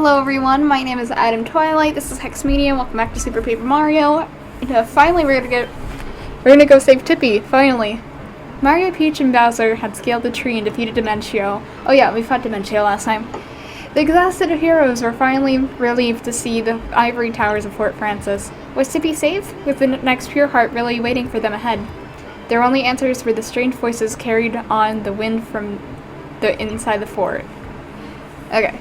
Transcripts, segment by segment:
Hello everyone, my name is Adam Twilight, this is Hex Mania, welcome back to Super Paper Mario. Finally we're gonna go save Tippy, finally. Mario, Peach, and Bowser had scaled the tree and defeated Dimentio. Oh yeah, we fought Dimentio last time. The exhausted heroes were finally relieved to see the ivory towers of Fort Francis. Was Tippy safe? With the next pure heart really waiting for them ahead. Their only answers were the strange voices carried on the wind from the inside the fort. Okay.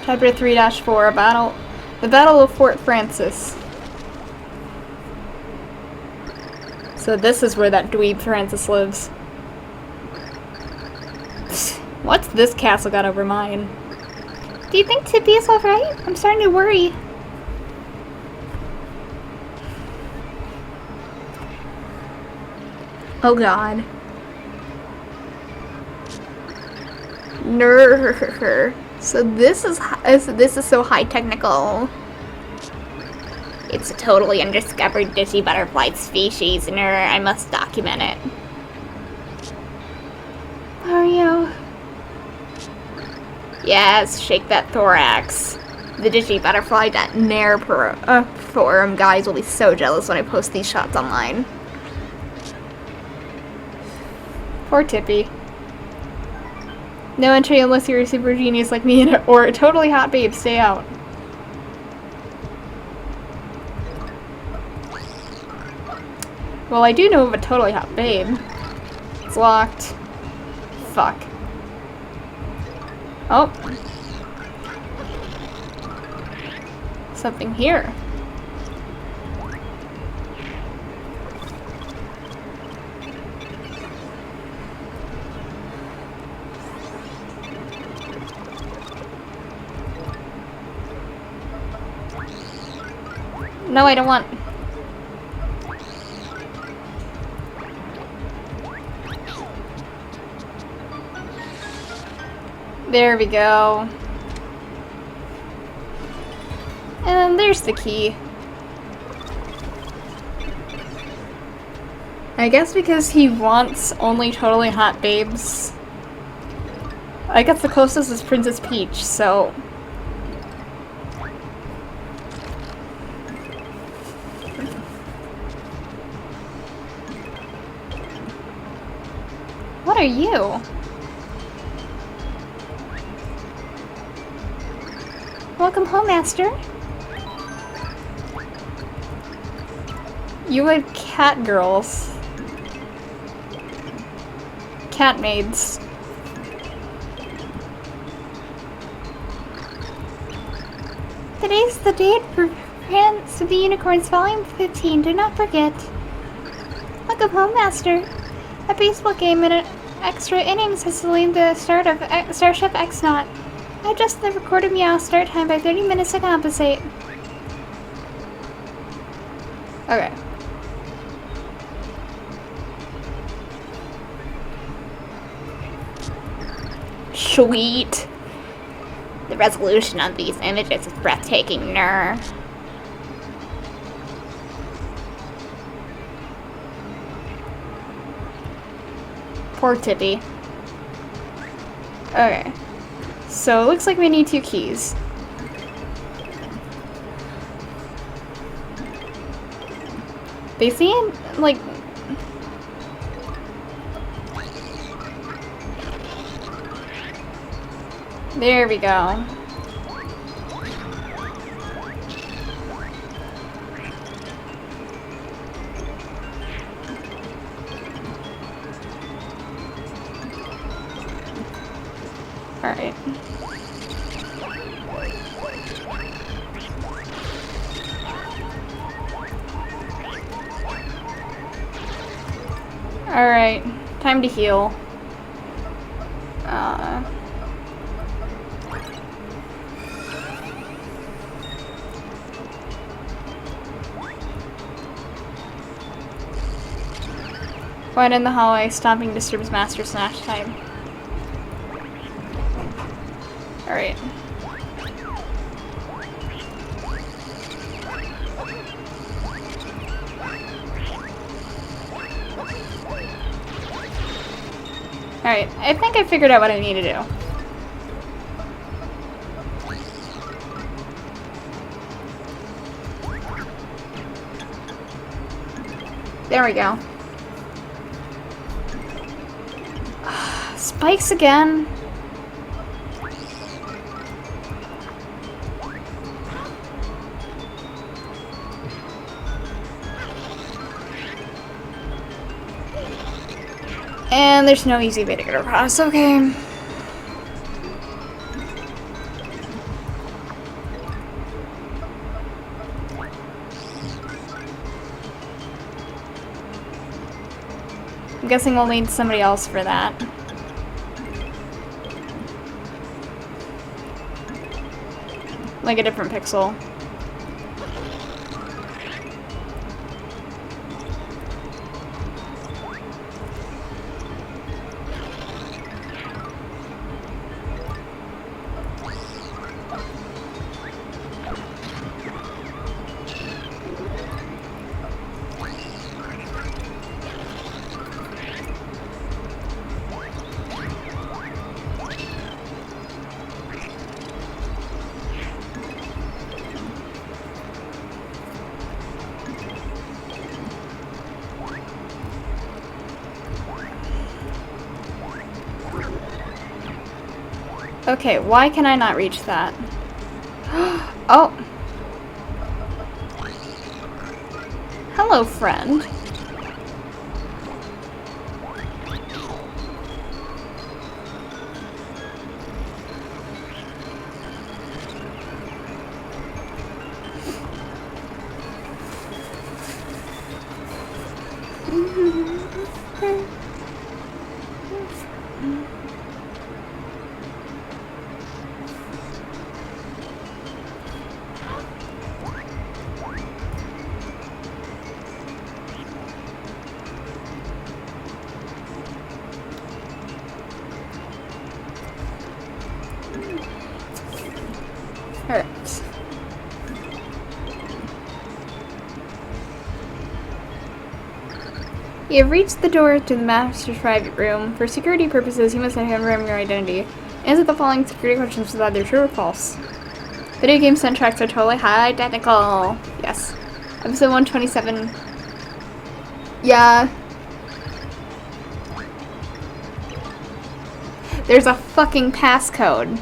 Chapter 3-4, the Battle of Fort Francis. So this is where that dweeb Francis lives. What's this castle got over mine? Do you think Tippy is alright? I'm starting to worry. Oh god. Nurr. So this is so high technical. It's a totally undiscovered digi butterfly species, and I must document it. Mario. Yes, shake that thorax. The digi butterfly.nair forum guys will be so jealous when I post these shots online. Poor Tippy. No entry unless you're a super genius like me or a totally hot babe. Stay out. Well, I do know of a totally hot babe. It's locked. Fuck. Oh. Something here. No, I don't want... There we go. And there's the key. I guess because he wants only totally hot babes. I guess the closest is Princess Peach, so... What are you? Welcome home, Master. You had cat girls. Cat maids. Today's the date for Prince of the Unicorns Volume 15. Do not forget. Welcome home, Master. A baseball game in an extra innings has delayed the start of Starship X-Naught. I adjusted the recorded meow start time by 30 minutes to compensate. Okay. Sweet. The resolution on these images is breathtaking, Poor Tippy. Okay. So, it looks like we need 2 keys. They seem like... There we go. Alright. Alright, time to heal. Wide in the hallway, stomping disturbs Master Snash time. Alright. Alright, I think I figured out what I need to do. There we go. Spikes again. And there's no easy way to get across. Okay. I'm guessing we'll need somebody else for that. Like a different pixel. Okay, why can I not reach that? Oh! Hello, friend. Hurts. You have reached the door to the master's private room. For security purposes, you must confirm your identity. Answer the following security questions without they're true or false. Video game soundtracks are totally identical. Yes. Episode 127. Yeah. There's a fucking passcode.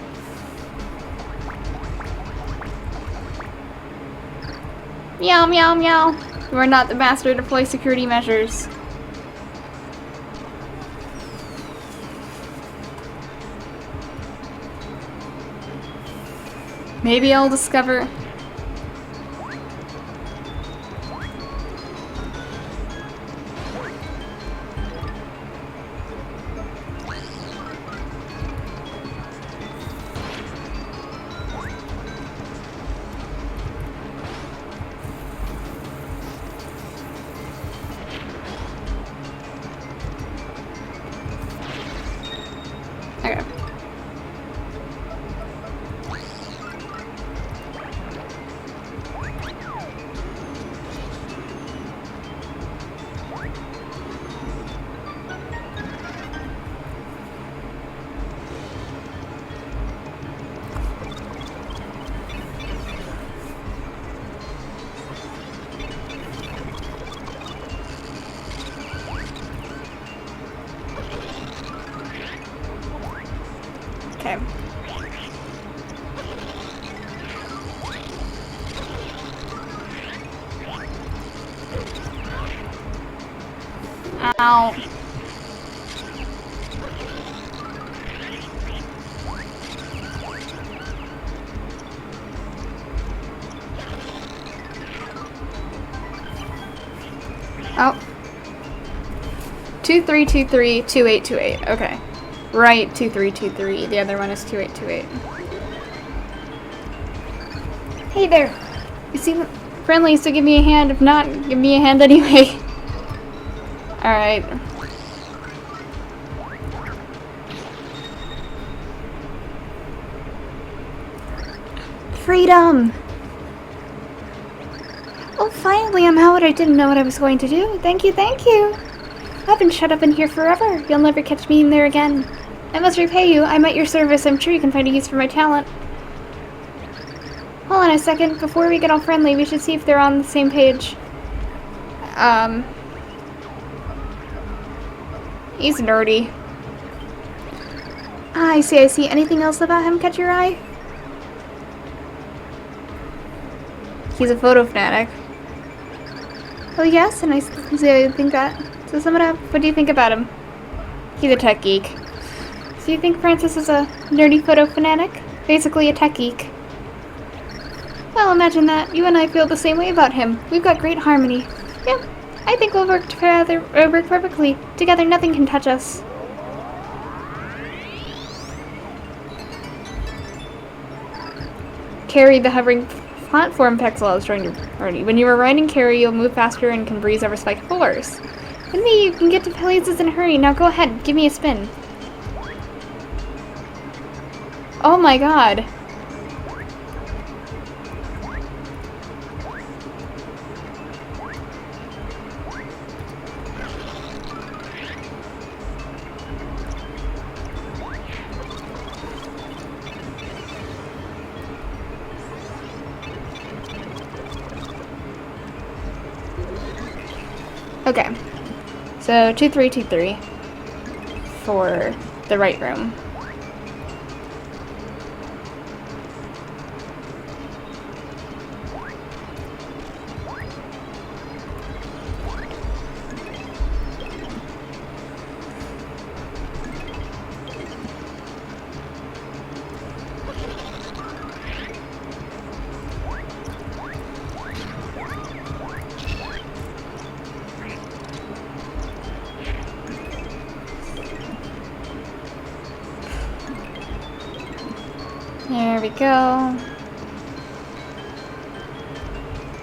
Meow, meow, meow. You are not the master. Deploy security measures. Maybe I'll discover. Okay. Okay. Ow. Oh. 23232828. Okay. Right, 2323. The other one is 2828. Hey there. You seem friendly, so give me a hand. If not, give me a hand anyway. Alright. Freedom! Oh, finally, I'm out. I didn't know what I was going to do. Thank you, thank you. I've been shut up in here forever. You'll never catch me in there again. I must repay you. I'm at your service. I'm sure you can find a use for my talent. Hold on a second. Before we get all friendly, we should see if they're on the same page. He's nerdy. Ah, I see, I see. Anything else about him catch your eye? He's a photo fanatic. Oh yes, and I think that. So sum it up. What do you think about him? He's a tech geek. So you think Francis is a nerdy photo fanatic? Basically a tech geek. Well, imagine that. You and I feel the same way about him. We've got great harmony. Yep, I think we'll work together, work perfectly. Together, nothing can touch us. Carry the hovering platform pixel I was trying to already. When you are riding Carry, you'll move faster and can breeze over spiked floors. With me, you can get to places in a hurry. Now go ahead, give me a spin. Oh my god. Okay, so 2323 for the right room. There we go.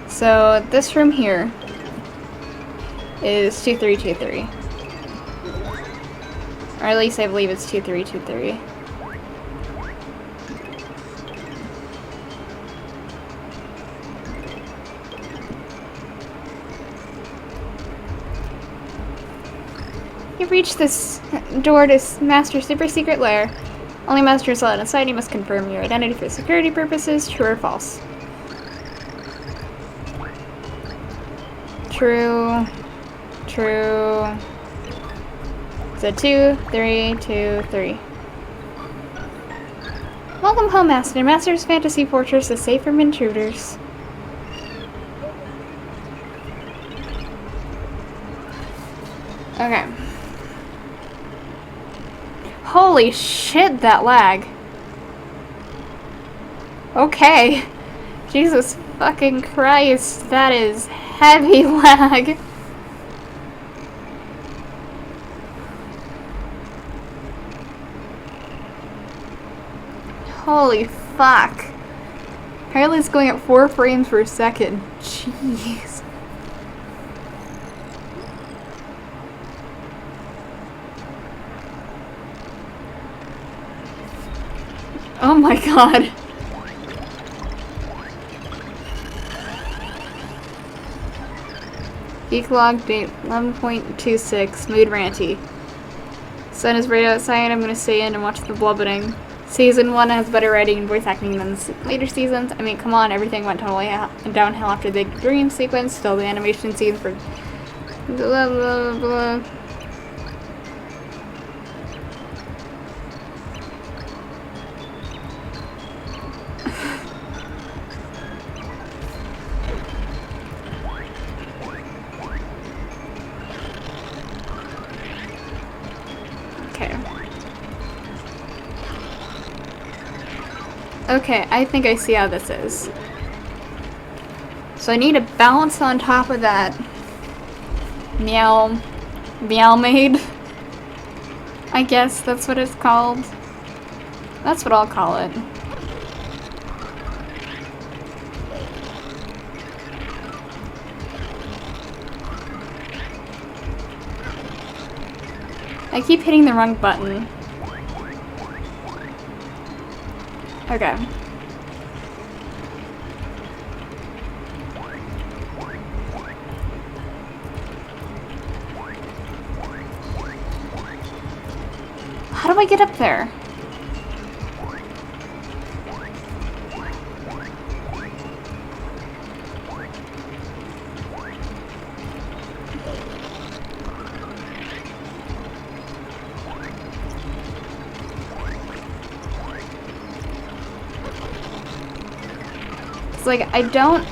So this room here is 2323. Or at least I believe it's 2323. You've reached this door to Master's super secret lair. Only Master is allowed inside. You must confirm your identity for security purposes. True or false? True. True. So 2, 3, 2, 3. Welcome home, Master. Master's fantasy fortress is safe from intruders. Okay. Holy shit, that lag. Okay. Jesus fucking Christ, that is heavy lag. Holy fuck. Apparently it's going at 4 frames per second. Jeez. Oh my god. Geek log date 11.26. Mood ranty. Sun is right outside. I'm gonna stay in and watch the blubbeting. Season 1 has better writing and voice acting than later seasons. I mean, come on, everything went totally downhill after the dream sequence. Still, the animation scenes for blah blah blah. Okay, I think I see how this is. So I need to bounce on top of that meow maid. I guess that's what it's called. That's what I'll call it. I keep hitting the wrong button. Okay. How do I get up there? It's like, I don't...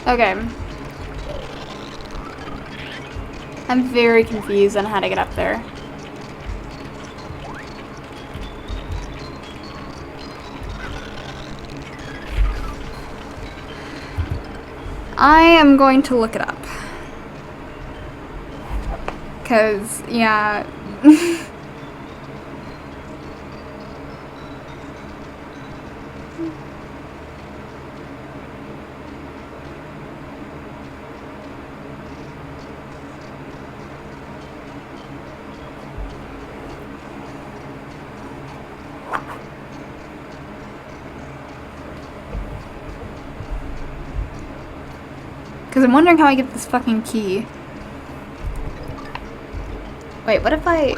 Okay. I'm very confused on how to get up there. I am going to look it up. 'Cause, yeah. Because I'm wondering how I get this fucking key. Wait, what if I...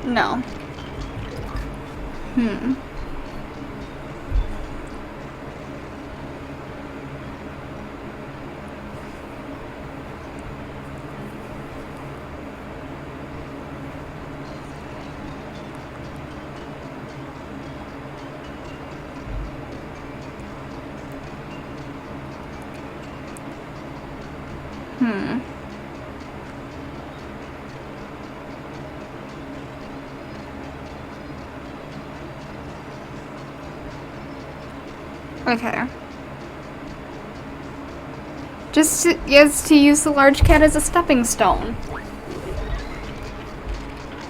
No. Okay. Just to use the large cat as a stepping stone.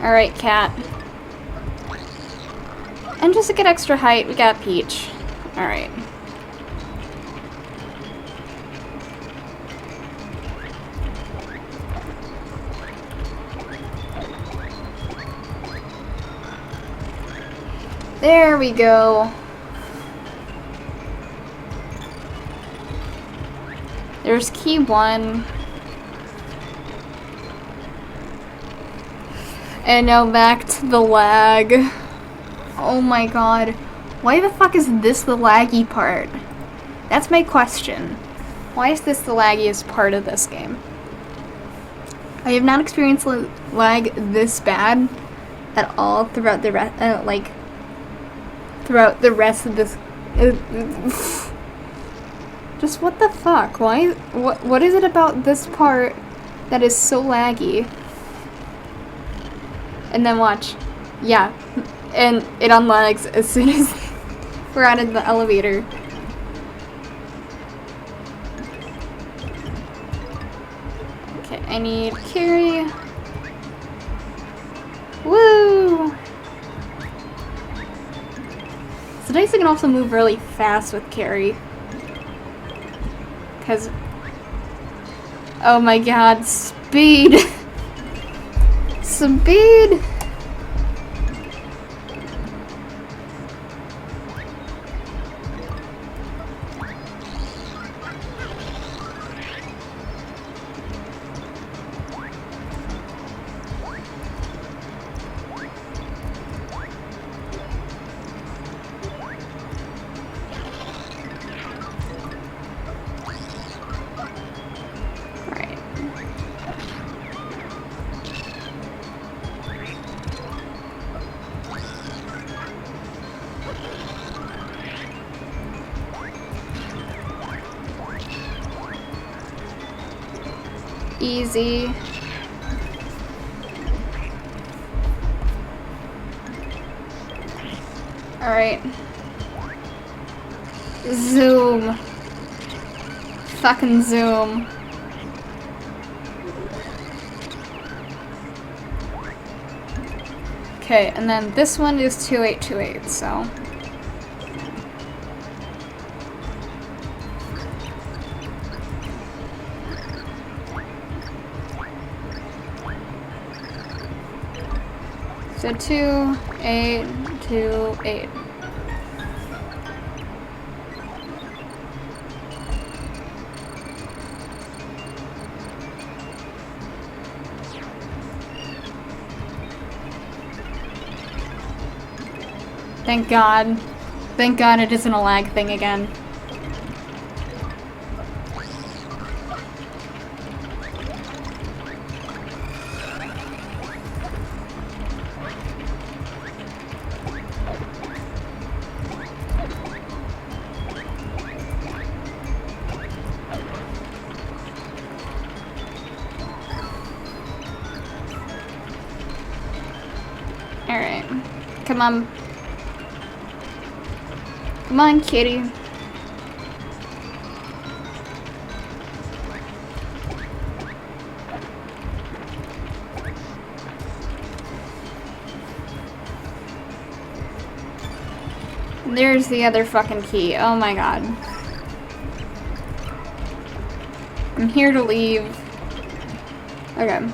Alright, cat. And just to get extra height, we got Peach. Alright. There we go. There's key 1. And now back to the lag. Oh my god. Why the fuck is this the laggy part? That's my question. Why is this the laggiest part of this game? I have not experienced lag this bad at all throughout the throughout the rest of this. Just what the fuck? Why? What is it about this part that is so laggy? And then watch. Yeah. And it unlags as soon as we're out of the elevator. Okay, I need carry. Woo! So dice can also move really fast with carry. Because, oh my god, speed! Speed! Easy. Alright. Zoom. Fucking zoom. Okay, and then this one is 2828, so. So 2, 8, 2, 8. Thank God. Thank God it isn't a lag thing again. Alright. Come on. Come on, kitty. There's the other fucking key. Oh my God. I'm here to leave. Okay.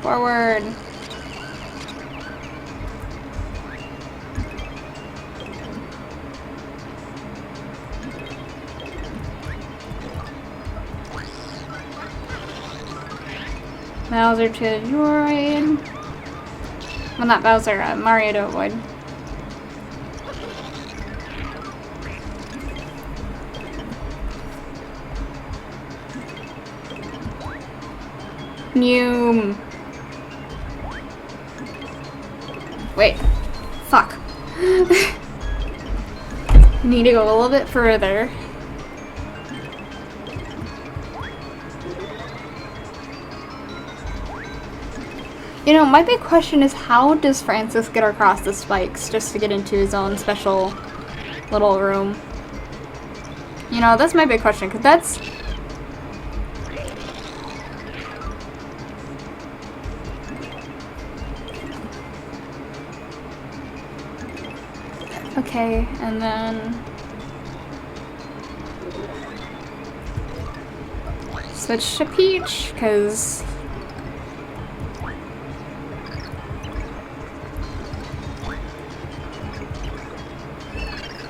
Forward. Bowser to droid. Well, not Bowser, Mario to avoid. Noom. Wait. Fuck. Need to go a little bit further. You know, my big question is how does Francis get across the spikes just to get into his own special little room? You know, that's my big question, because that's... Okay, and then... switch to Peach, because...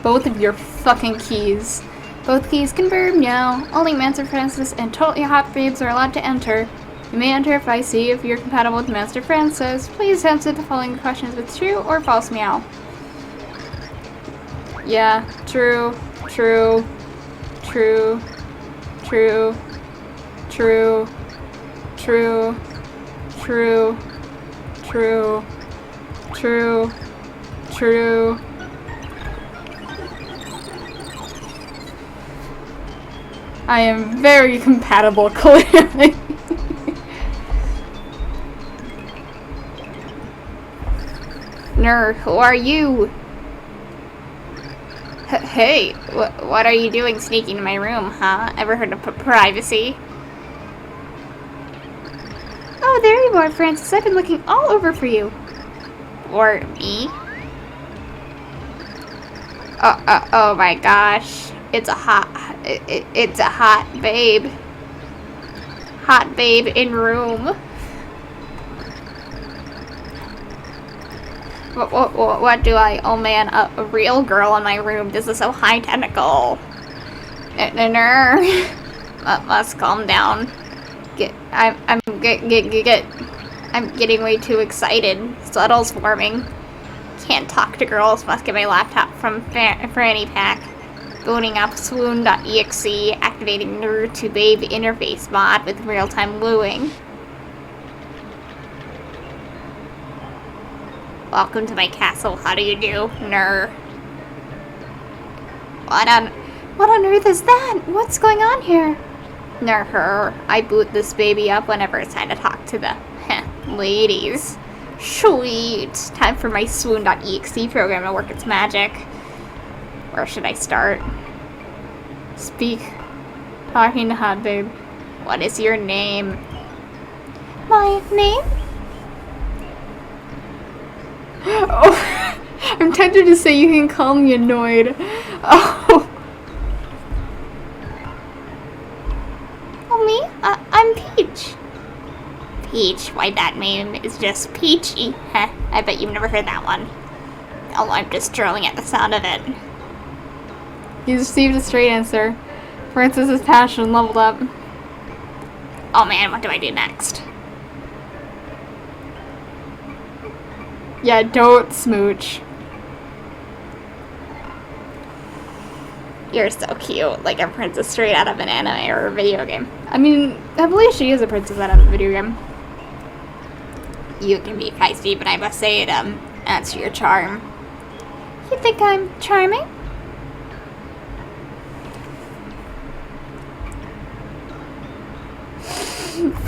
both of your fucking keys. Both keys confirmed now. Only Master Francis and totally hot babes are allowed to enter. You may enter if I see if you're compatible with Master Francis. Please answer the following questions with true or false meow. Yeah, true, true, true, true, true, true, true, true, true, true. I am very compatible, clearly. Ner, who are you? Hey, what are you doing sneaking in my room, huh? Ever heard of privacy? Oh, there you are, Francis. I've been looking all over for you. Or me? Oh my gosh. It's a hot babe. Hot babe in room. What do I? Oh man, a real girl in my room. This is so high technical. Must calm down. I'm getting way too excited. Subtle's forming. Can't talk to girls. Must get my laptop from Franny Pack. Booting up swoon.exe, activating Nerd to Babe interface mod with real-time wooing. Welcome to my castle. How do you do, Ner? What on earth is that? What's going on here? Ner, I boot this baby up whenever it's time to talk to the ladies. Sweet. Time for my swoon.exe program to work its magic. Where should I start? Speak. Talking to hot babe. What is your name? My name? Oh, I'm tempted to say you can call me annoyed. Oh. Oh, me? I'm Peach. Peach, why that name is just Peachy. Heh, I bet you've never heard that one. Oh, I'm just drooling at the sound of it. You received a straight answer. Francis's passion leveled up. Oh man, what do I do next? Yeah, don't smooch. You're so cute, like a princess straight out of an anime or a video game. I mean, I believe she is a princess out of a video game. You can be feisty, but I must say it adds to your charm. You think I'm charming?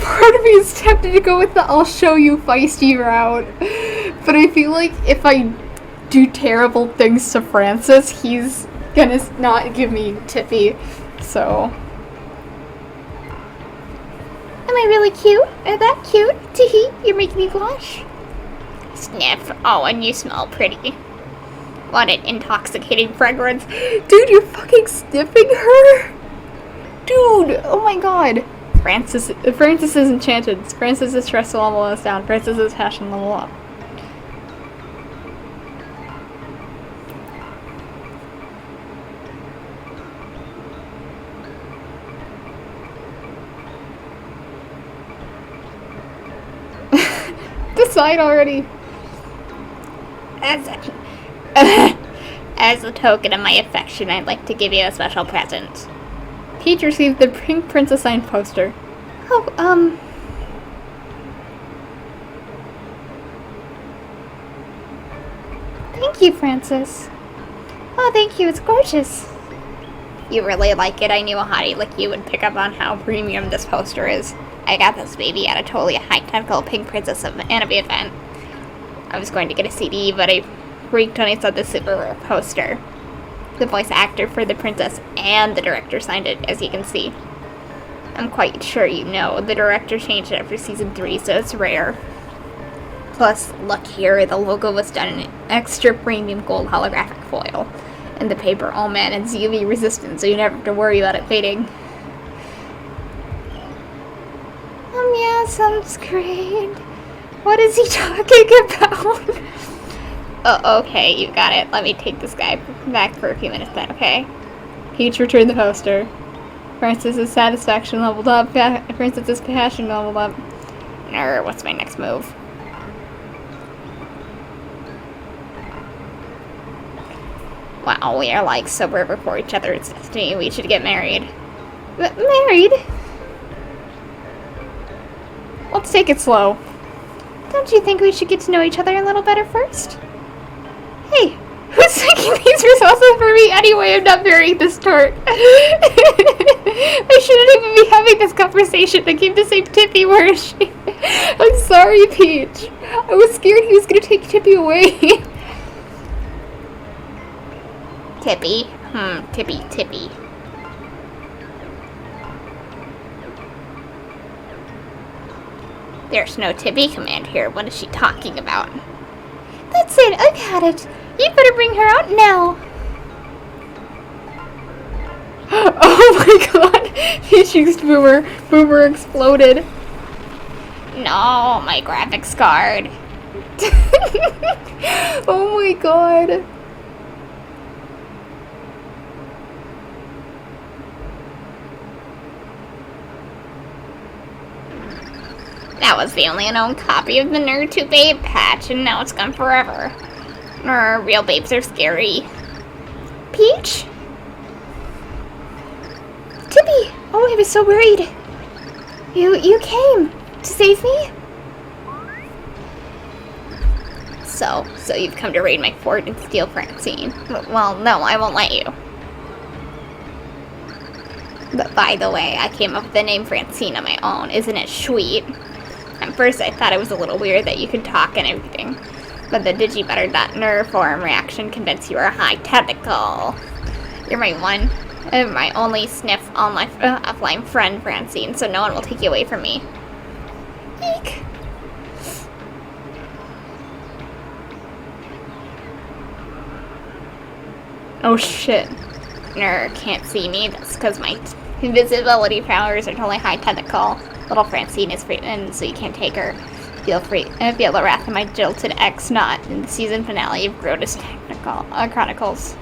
Part of me is tempted to go with the I'll show you feisty route. But I feel like if I do terrible things to Francis, he's gonna not give me Tippy. So. Am I really cute? Are that cute? Teehee, you're making me blush. Sniff. Oh, and you smell pretty. What an intoxicating fragrance. Dude, you're fucking sniffing her? Dude, oh my god. Francis is enchanted. Francis's stress level is down. Francis's passion level up. Decide already. As a token of my affection, I'd like to give you a special present. Peach received the Pink Princess signed poster. Oh, Thank you, Francis. Oh, thank you, it's gorgeous. You really like it? I knew a hottie like you would pick up on how premium this poster is. I got this baby at a totally high-tech Pink Princess anime event. I was going to get a CD, but I freaked when I saw the super rare poster. The voice actor for the princess and the director signed it, as you can see. I'm quite sure you know, the director changed it after season 3, so it's rare. Plus, look here, the logo was done in extra premium gold holographic foil. And the paper, oh man, it's UV resistant, so you never have to worry about it fading. Yeah, sounds great. What is he talking about? Oh, okay, you got it. Let me take this guy back for a few minutes then, okay? Peach returned the poster. Francis's satisfaction leveled up. Francis's passion leveled up. What's my next move? Wow, we are like so rare for each other's destiny. We should get married. Married? Let's take it slow. Don't you think we should get to know each other a little better first? Hey, who's taking these resources for me anyway? I'm not marrying this tort. I shouldn't even be having this conversation. I came to save Tippy. Where is she? I'm sorry, Peach. I was scared he was going to take Tippy away. Tippy? Tippy. There's no Tippy command here. What is she talking about? That's it, I got it. You better bring her out now. Oh my god. Peach used Boomer. Boomer exploded. No, my graphics card. Oh my god. That was the only known copy of the Nerd 2 Babe patch, and now it's gone forever. Real babes are scary. Peach? Tippy! Oh, I was so worried. You came to save me? So you've come to raid my fort and steal Francine. Well, no, I won't let you. But by the way, I came up with the name Francine on my own. Isn't it sweet? At first, I thought it was a little weird that you could talk and everything. But the Digibutter.ner forum reaction convinced you are high technical. You're my only sniff offline friend, Francine, so no one will take you away from me. Eek. Oh shit. Can't see me. That's because my invisibility powers are totally high technical. Little Francine is free, and so you can't take her. Feel the wrath of my jilted ex not in the season finale of Grotus Chronicles.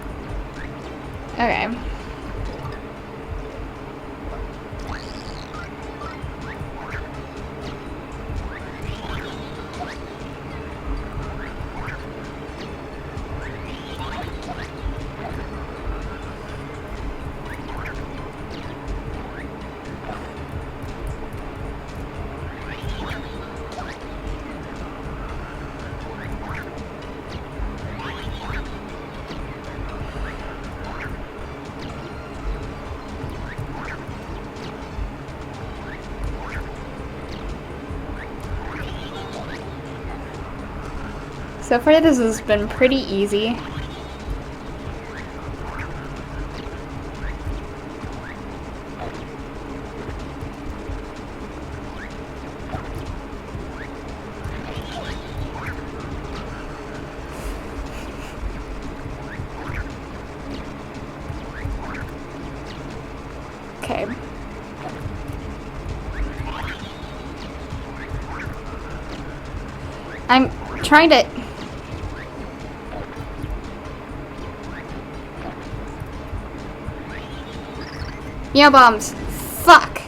Okay. So far this has been pretty easy. Okay. I'm trying to... Yeah, bombs. Fuck.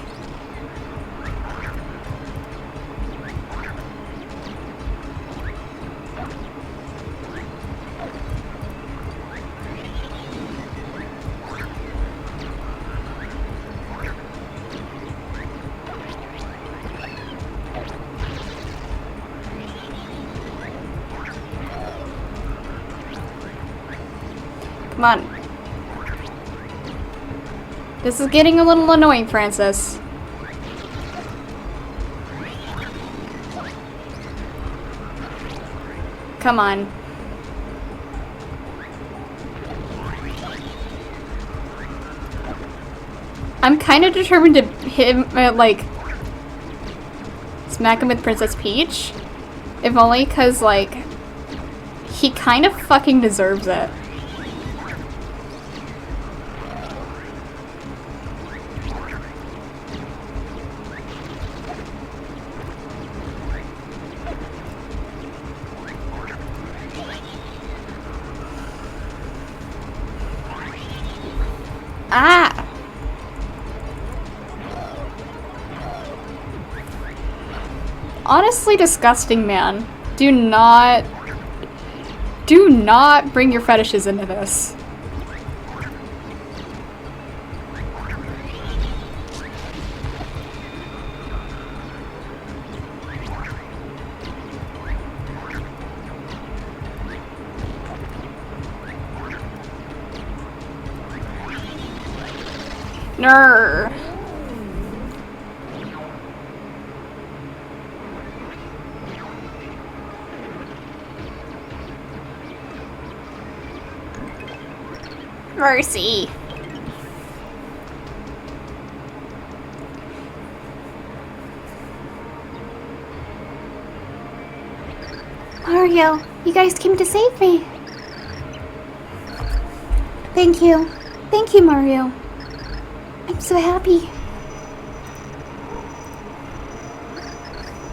Come on. This is getting a little annoying, Francis. Come on. I'm kind of determined to hit him, like, smack him with Princess Peach. If only because, like, he kind of fucking deserves it. Ah! Honestly disgusting, man. Do not bring your fetishes into this. Ner. Mercy. Mario, you guys came to save me. Thank you. Thank you, Mario. I'm so happy.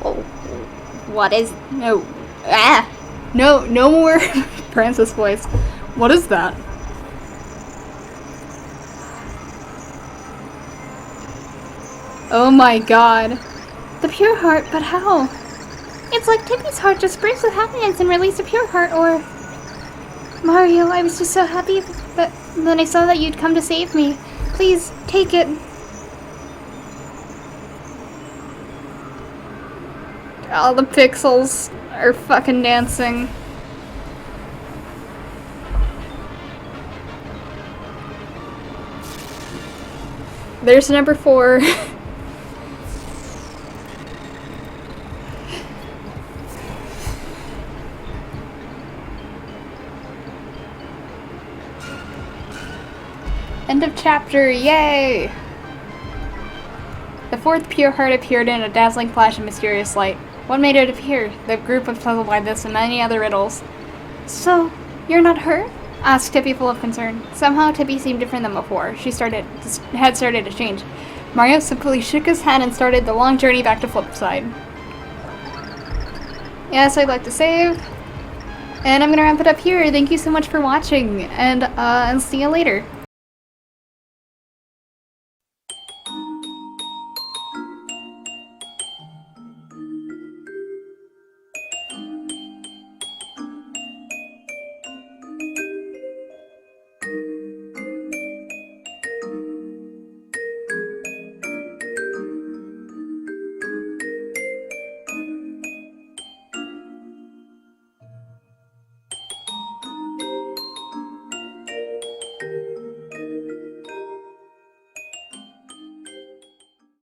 Oh, what is... No. Ah! No more Francis voice. What is that? Oh my god. The pure heart, but how? It's like Tippy's heart just breaks with happiness and release a pure heart, or... Mario, I was just so happy that then I saw that you'd come to save me. Please, take it. All the pixels are fucking dancing. There's number 4. End of chapter, yay! The 4th pure heart appeared in a dazzling flash of mysterious light. What made it appear? The group was puzzled by this and many other riddles. So, you're not her? asked Tippy full of concern. Somehow Tippy seemed different than before. Had started to change. Mario simply shook his head and started the long journey back to Flipside. Yes, I'd like to save. And I'm gonna wrap it up here. Thank you so much for watching, and I'll see you later.